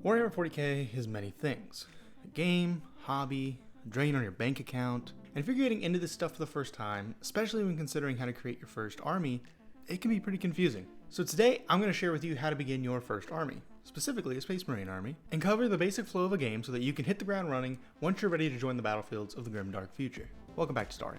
Warhammer 40k is many things. A game, hobby, a drain on your bank account, and if you're getting into this stuff for the first time, especially when considering how to create your first army, it can be pretty confusing. So today, I'm going to share with you how to begin your first army, specifically a Space Marine army, and cover the basic flow of a game so that you can hit the ground running once you're ready to join the battlefields of the grim dark future. Welcome back to Starhammer.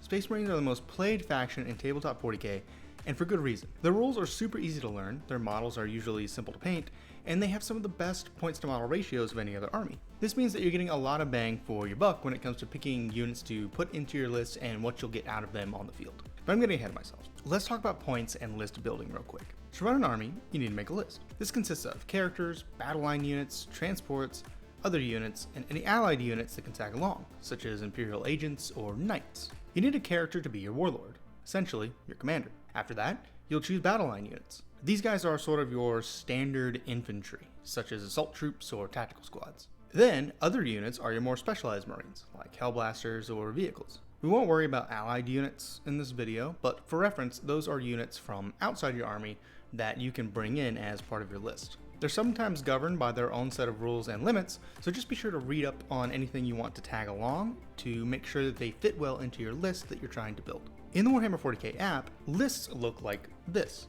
Space Marines are the most played faction in tabletop 40k, and for good reason. Their rules are super easy to learn, their models are usually simple to paint, and they have some of the best points to model ratios of any other army. This means that you're getting a lot of bang for your buck when it comes to picking units to put into your list and what you'll get out of them on the field. But I'm getting ahead of myself. Let's talk about points and list building real quick. To run an army, you need to make a list. This consists of characters, battle line units, transports, other units, and any allied units that can tag along, such as Imperial agents or knights. You need a character to be your warlord, essentially your commander. After that, you'll choose battle line units. These guys are sort of your standard infantry, such as assault troops or tactical squads. Then, other units are your more specialized marines, like hellblasters or vehicles. We won't worry about allied units in this video, but for reference, those are units from outside your army that you can bring in as part of your list. They're sometimes governed by their own set of rules and limits, so just be sure to read up on anything you want to tag along to make sure that they fit well into your list that you're trying to build. In the Warhammer 40k app, lists look like this.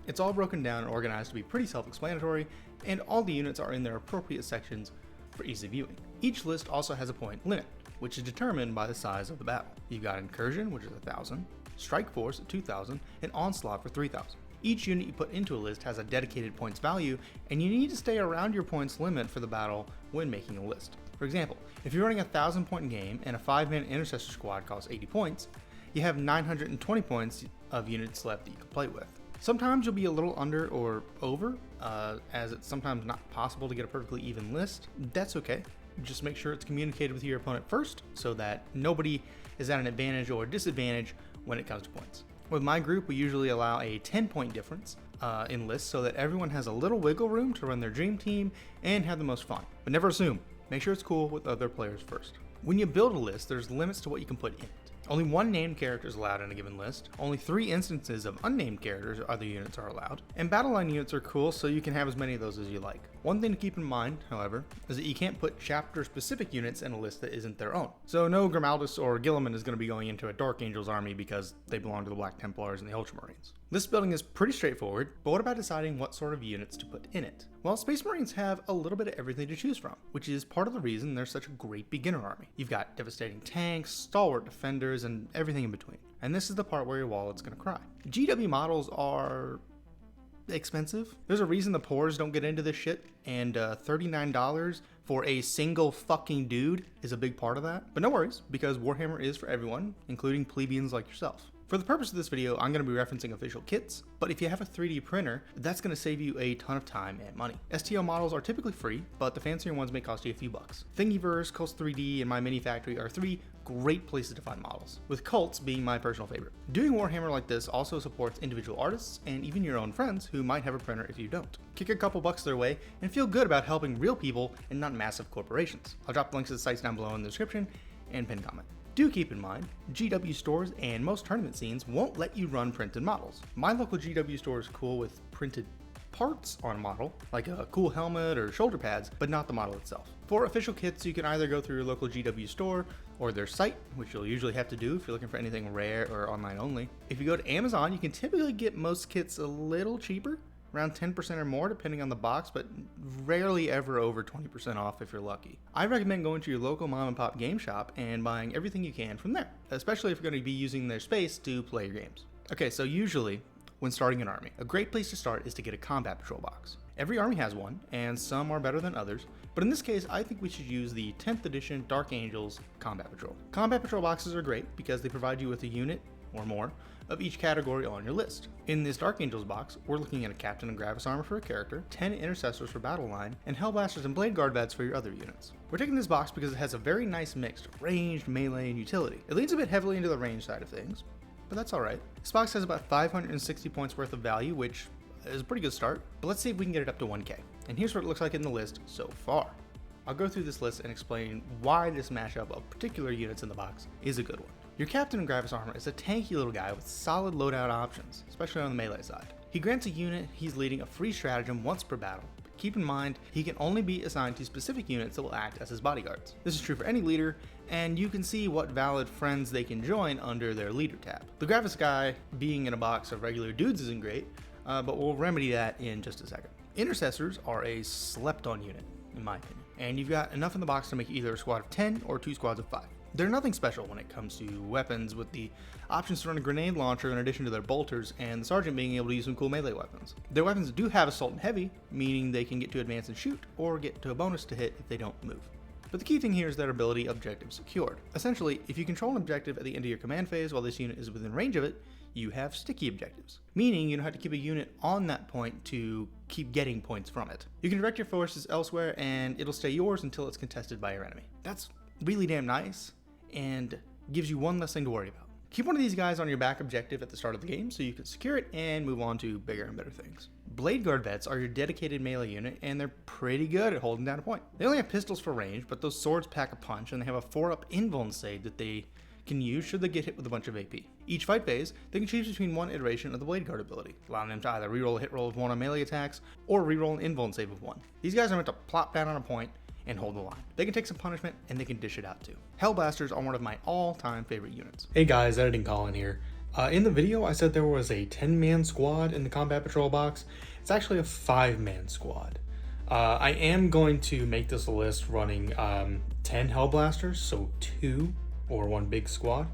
It's all broken down and organized to be pretty self-explanatory, and all the units are in their appropriate sections for easy viewing. Each list also has a point limit, which is determined by the size of the battle. You've got Incursion, which is 1,000, Strike Force at 2,000, and Onslaught for 3,000. Each unit you put into a list has a dedicated points value, and you need to stay around your points limit for the battle when making a list. For example, if you're running a 1,000 point game and a 5-man intercessor squad costs 80 points, you have 920 points of units left that you can play with. Sometimes you'll be a little under or over, as it's sometimes not possible to get a perfectly even list. That's okay. Just make sure it's communicated with your opponent first so that nobody is at an advantage or disadvantage when it comes to points. With my group, we usually allow a 10-point difference in lists so that everyone has a little wiggle room to run their dream team and have the most fun. But never assume. Make sure it's cool with other players first. When you build a list, there's limits to what you can put in it. Only one named character is allowed in a given list. Only 3 instances of unnamed characters or other units are allowed. And battle line units are cool, so you can have as many of those as you like. One thing to keep in mind, however, is that you can't put chapter-specific units in a list that isn't their own. So no Grimaldus or Guilliman is going to be going into a Dark Angels army because they belong to the Black Templars and the Ultramarines. List building is pretty straightforward, but what about deciding what sort of units to put in it? Well, Space Marines have a little bit of everything to choose from, which is part of the reason they're such a great beginner army. You've got devastating tanks, stalwart defenders, and everything in between. And this is the part where your wallet's gonna cry. GW models are expensive. There's a reason the poors don't get into this shit, and $39 for a single fucking dude is a big part of that. But no worries, because Warhammer is for everyone, including plebeians like yourself. For the purpose of this video, I'm going to be referencing official kits, but if you have a 3D printer, that's going to save you a ton of time and money. STL models are typically free, but the fancier ones may cost you a few bucks. Thingiverse, Cults 3D, and My Mini Factory are 3 great places to find models, with Cults being my personal favorite. Doing Warhammer like this also supports individual artists and even your own friends who might have a printer if you don't. Kick a couple bucks their way and feel good about helping real people and not massive corporations. I'll drop the links to the sites down below in the description and pinned comment. Do keep in mind, GW stores and most tournament scenes won't let you run printed models. My local GW store is cool with printed parts on a model, like a cool helmet or shoulder pads, but not the model itself. For official kits, you can either go through your local GW store or their site, which you'll usually have to do if you're looking for anything rare or online only. If you go to Amazon, you can typically get most kits a little cheaper, around 10% or more depending on the box, but rarely ever over 20% off if you're lucky. I recommend going to your local mom and pop game shop and buying everything you can from there, especially if you're going to be using their space to play your games. Okay, so usually, when starting an army, a great place to start is to get a combat patrol box. Every army has one, and some are better than others, but in this case, I think we should use the 10th edition Dark Angels Combat Patrol. Combat Patrol boxes are great because they provide you with a unit, or more, of each category on your list. In this Dark Angels box, we're looking at a Captain and Gravis armor for a character, 10 Intercessors for battle line, and Hellblasters and Blade Guard vets for your other units. We're taking this box because it has a very nice mix of ranged, melee, and utility. It leans a bit heavily into the range side of things, but that's alright. This box has about 560 points worth of value, which is a pretty good start, but let's see if we can get it up to 1k. And here's what it looks like in the list so far. I'll go through this list and explain why this mashup of particular units in the box is a good one. Your Captain in Gravis armor is a tanky little guy with solid loadout options, especially on the melee side. He grants a unit he's leading a free stratagem once per battle. But keep in mind, he can only be assigned to specific units that will act as his bodyguards. This is true for any leader, and you can see what valid friends they can join under their leader tab. The Gravis guy being in a box of regular dudes isn't great, but we'll remedy that in just a second. Intercessors are a slept on unit, in my opinion, and you've got enough in the box to make either a squad of 10 or 2 squads of 5. They're nothing special when it comes to weapons, with the options to run a grenade launcher in addition to their bolters, and the sergeant being able to use some cool melee weapons. Their weapons do have assault and heavy, meaning they can get to advance and shoot, or get to a bonus to hit if they don't move. But the key thing here is their ability objective secured. Essentially, if you control an objective at the end of your command phase while this unit is within range of it, you have sticky objectives, meaning you don't have to keep a unit on that point to keep getting points from it. You can direct your forces elsewhere and it'll stay yours until it's contested by your enemy. That's really damn nice and gives you one less thing to worry about. Keep one of these guys on your back objective at the start of the game so you can secure it and move on to bigger and better things. Blade Guard vets are your dedicated melee unit, and they're pretty good at holding down a point. They only have pistols for range, but those swords pack a punch, and they have a 4-up invuln save that they can use should they get hit with a bunch of AP. Each fight phase, they can choose between one iteration of the Blade Guard ability, allowing them to either reroll a hit roll of 1 on melee attacks, or reroll an invuln save of 1. These guys are meant to plop down on a point and hold the line. They can take some punishment, and they can dish it out too. Hellblasters are one of my all-time favorite units. Hey guys, Editing Colin here. In the video, I said there was a 10-man squad in the Combat Patrol box. It's actually a 5-man squad. I am going to make this a list running 10 Hellblasters, so 2 or 1 big squad.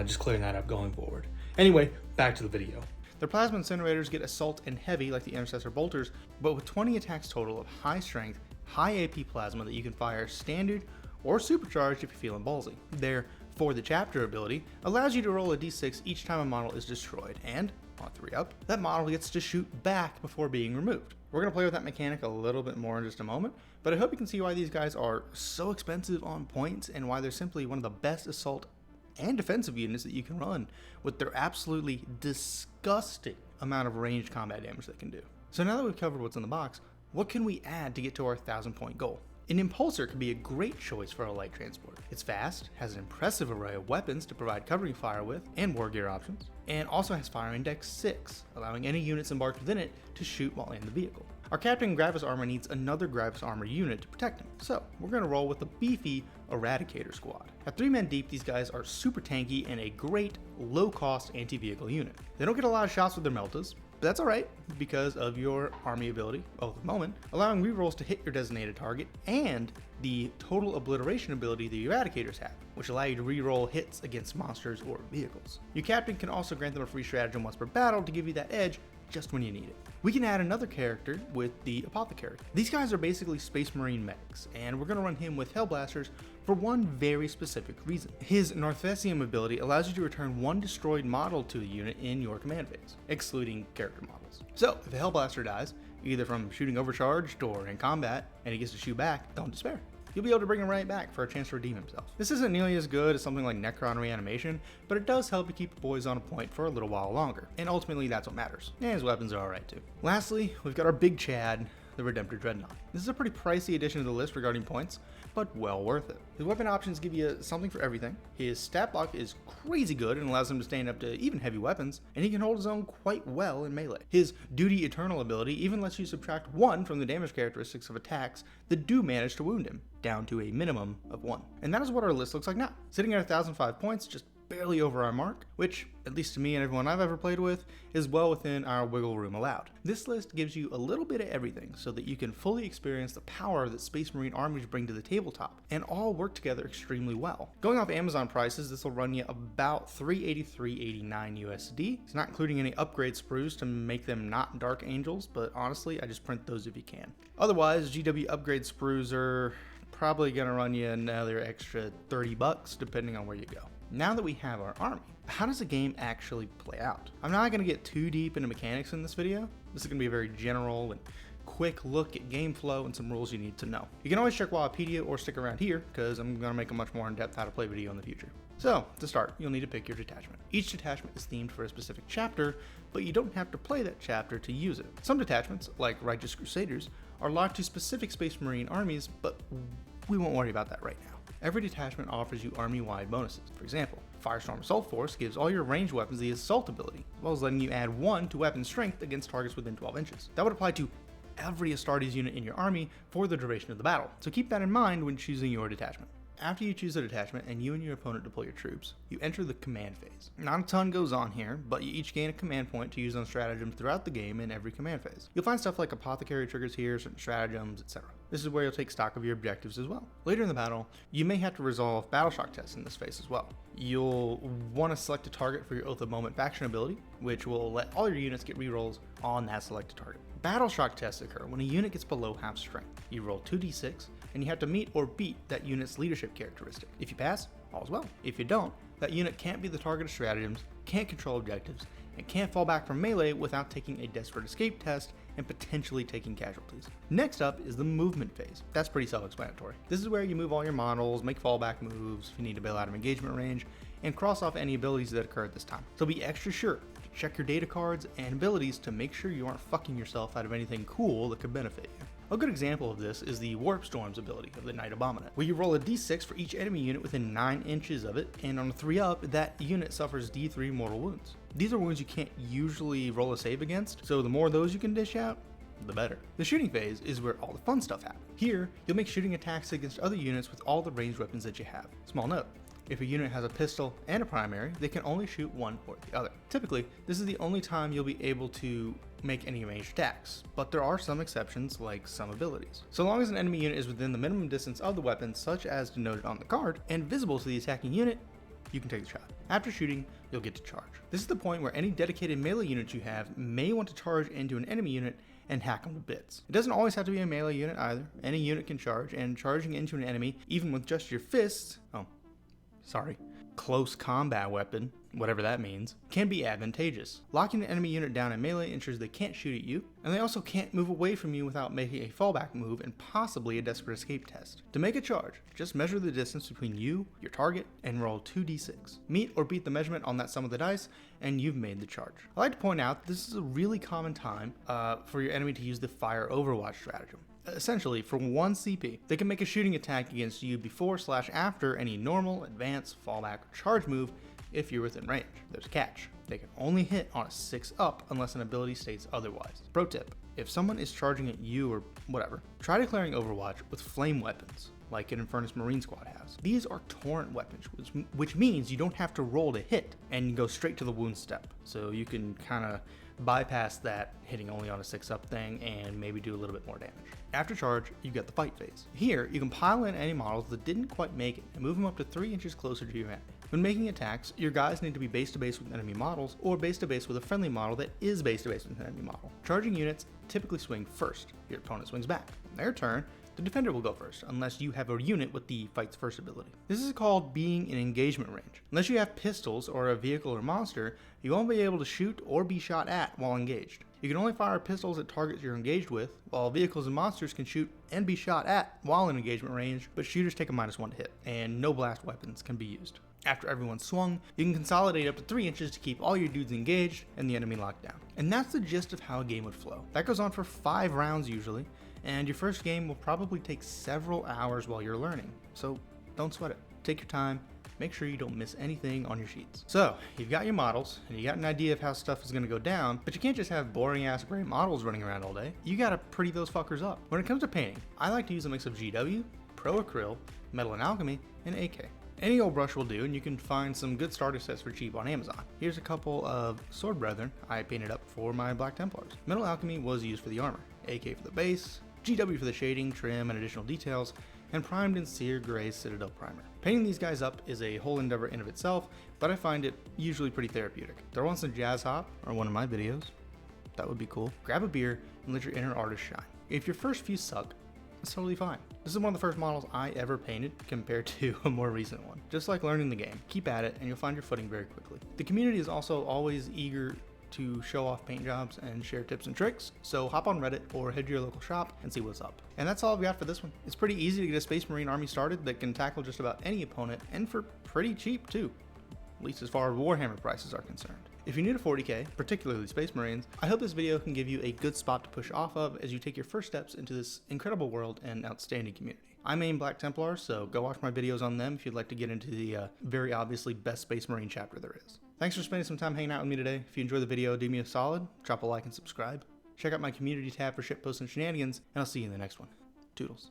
Just clearing that up going forward. Anyway, back to the video. Their plasma incinerators get assault and heavy like the intercessor bolters, but with 20 attacks total of high strength, high AP plasma that you can fire standard or supercharged if you're feeling ballsy. Their For the Chapter ability allows you to roll a d6 each time a model is destroyed, and on 3-up, that model gets to shoot back before being removed. We're going to play with that mechanic a little bit more in just a moment, but I hope you can see why these guys are so expensive on points and why they're simply one of the best assault and defensive units that you can run with their absolutely disgusting amount of ranged combat damage they can do. So now that we've covered what's in the box, what can we add to get to our 1,000-point goal? An Impulsor could be a great choice for a light transport. It's fast, has an impressive array of weapons to provide covering fire with, and war gear options, and also has Fire Index 6, allowing any units embarked within it to shoot while in the vehicle. Our Captain Gravis armor needs another Gravis armor unit to protect him, so we're going to roll with the beefy Eradicator squad. At 3 men deep, these guys are super tanky and a great, low-cost anti-vehicle unit. They don't get a lot of shots with their meltas, but that's alright because of your army ability of the moment, allowing rerolls to hit your designated target, and the total obliteration ability the Eradicators have, which allow you to reroll hits against monsters or vehicles. Your captain can also grant them a free stratagem once per battle to give you that edge just when you need it. We can add another character with the Apothecary. These guys are basically Space Marine medics, and we're going to run him with Hellblasters for one very specific reason. His Northesium ability allows you to return 1 destroyed model to a unit in your command phase, excluding character models. So, if a Hellblaster dies, either from shooting overcharged or in combat, and he gets to shoot back, don't despair. You'll be able to bring him right back for a chance to redeem himself. This isn't nearly as good as something like Necron Reanimation, but it does help you keep the boys on a point for a little while longer, and ultimately that's what matters. And his weapons are alright too. Lastly, we've got our big Chad, the Redemptor Dreadnought. This is a pretty pricey addition to the list regarding points, but well worth it. His weapon options give you something for everything. His stat block is crazy good and allows him to stand up to even heavy weapons, and he can hold his own quite well in melee. His Duty Eternal ability even lets you subtract 1 from the damage characteristics of attacks that do manage to wound him, down to a minimum of 1. And that is what our list looks like now. Sitting at 1,005 points, just barely over our mark, which, at least to me and everyone I've ever played with, is well within our wiggle room allowed. This list gives you a little bit of everything so that you can fully experience the power that Space Marine armies bring to the tabletop, and all work together extremely well. Going off Amazon prices, this will run you about $383.89 USD. It's not including any upgrade sprues to make them not Dark Angels, but honestly, I just print those if you can. Otherwise, GW upgrade sprues are probably gonna run you another extra $30 depending on where you go. Now that we have our army, how does the game actually play out? I'm not going to get too deep into mechanics in this video. This is going to be a very general and quick look at game flow and some rules you need to know. You can always check Wikipedia or stick around here because I'm going to make a much more in-depth how to play video in the future. So, to start, you'll need to pick your detachment. Each detachment is themed for a specific chapter, but you don't have to play that chapter to use it. Some detachments, like Righteous Crusaders, are locked to specific Space Marine armies, but we won't worry about that right now. Every detachment offers you army-wide bonuses. For example, Firestorm Assault Force gives all your ranged weapons the Assault ability, as well as letting you add 1 to weapon strength against targets within 12 inches. That would apply to every Astartes unit in your army for the duration of the battle, so keep that in mind when choosing your detachment. After you choose a detachment and you and your opponent deploy your troops, you enter the command phase. Not a ton goes on here, but you each gain a command point to use on stratagems throughout the game in every command phase. You'll find stuff like apothecary triggers here, certain stratagems, etc. This is where you'll take stock of your objectives as well. Later in the battle, you may have to resolve battle shock tests in this phase as well. You'll want to select a target for your Oath of Moment faction ability, which will let all your units get rerolls on that selected target. Battle shock tests occur when a unit gets below half strength. You roll 2d6, and you have to meet or beat that unit's leadership characteristic. If you pass, all's well. If you don't, that unit can't be the target of stratagems, can't control objectives, and can't fall back from melee without taking a desperate escape test and potentially taking casualties. Next up is the movement phase. That's pretty self-explanatory. This is where you move all your models, make fallback moves if you need to bail out of engagement range, and cross off any abilities that occur at this time. So be extra sure to check your data cards and abilities to make sure you aren't fucking yourself out of anything cool that could benefit you. A good example of this is the Warp Storms ability of the Knight Abominate, where you roll a d6 for each enemy unit within 9 inches of it, and on a 3-up, that unit suffers d3 mortal wounds. These are wounds you can't usually roll a save against, so the more of those you can dish out, the better. The shooting phase is where all the fun stuff happens. Here, you'll make shooting attacks against other units with all the ranged weapons that you have. Small note, if a unit has a pistol and a primary, they can only shoot one or the other. Typically, this is the only time you'll be able to make any ranged attacks, but there are some exceptions like some abilities. So long as an enemy unit is within the minimum distance of the weapon, such as denoted on the card, and visible to the attacking unit, you can take the shot. After shooting, you'll get to charge. This is the point where any dedicated melee unit you have may want to charge into an enemy unit and hack them to bits. It doesn't always have to be a melee unit either. Any unit can charge, and charging into an enemy, even with just your fists, close combat weapon, whatever that means, can be advantageous. Locking the enemy unit down in melee ensures they can't shoot at you, and they also can't move away from you without making a fallback move and possibly a desperate escape test. To make a charge, just measure the distance between you, your target, and roll 2d6. Meet or beat the measurement on that sum of the dice, and you've made the charge. I like to point out this is a really common time for your enemy to use the Fire Overwatch stratagem. Essentially, for 1 CP, they can make a shooting attack against you before/after any normal, advance, fallback, or charge move if you're within range. There's a catch. They can only hit on a 6-up unless an ability states otherwise. Pro tip, if someone is charging at you or whatever, try declaring Overwatch with flame weapons, like an Infernus Marine Squad has. These are torrent weapons, which means you don't have to roll to hit and go straight to the wound step. So you can kind of bypass that hitting only on a 6-up thing and maybe do a little bit more damage. After charge, you get the fight phase. Here, you can pile in any models that didn't quite make it and move them up to 3 inches closer to your enemy. When making attacks, your guys need to be base to base with enemy models or base to base with a friendly model that is base to base with an enemy model. Charging units typically swing first. Your opponent swings back. On their turn, the defender will go first, unless you have a unit with the fights first ability. This is called being in engagement range. Unless you have pistols or a vehicle or monster, you won't be able to shoot or be shot at while engaged. You can only fire pistols at targets you're engaged with, while vehicles and monsters can shoot and be shot at while in engagement range, but shooters take a -1 to hit, and no blast weapons can be used. After everyone's swung, you can consolidate up to 3 inches to keep all your dudes engaged and the enemy locked down. And that's the gist of how a game would flow. That goes on for 5 rounds usually, and your first game will probably take several hours while you're learning, so don't sweat it. Take your time, make sure you don't miss anything on your sheets. So, you've got your models, and you got an idea of how stuff is going to go down, but you can't just have boring ass gray models running around all day. You gotta pretty those fuckers up. When it comes to painting, I like to use a mix of GW, Pro Acryl, Metal and Alchemy, and AK. Any old brush will do, and you can find some good starter sets for cheap on Amazon. Here's a couple of Sword Brethren I painted up for my Black Templars. Metal Alchemy was used for the armor, AK for the base, GW for the shading, trim, and additional details, and primed in Sear Gray Citadel Primer. Painting these guys up is a whole endeavor in of itself, but I find it usually pretty therapeutic. Throw on some Jazz Hop, or one of my videos. That would be cool. Grab a beer, and let your inner artist shine. If your first few suck, that's totally fine. This is one of the first models I ever painted compared to a more recent one. Just like learning the game, keep at it and you'll find your footing very quickly. The community is also always eager to show off paint jobs and share tips and tricks, so hop on Reddit or head to your local shop and see what's up. And that's all I've got for this one. It's pretty easy to get a Space Marine army started that can tackle just about any opponent, and for pretty cheap too, at least as far as Warhammer prices are concerned. If you're new to 40k, particularly Space Marines, I hope this video can give you a good spot to push off of as you take your first steps into this incredible world and outstanding community. I main Black Templar, so go watch my videos on them if you'd like to get into the very obviously best Space Marine chapter there is. Thanks for spending some time hanging out with me today. If you enjoyed the video, do me a solid, drop a like and subscribe. Check out my community tab for shitposts and shenanigans, and I'll see you in the next one. Toodles.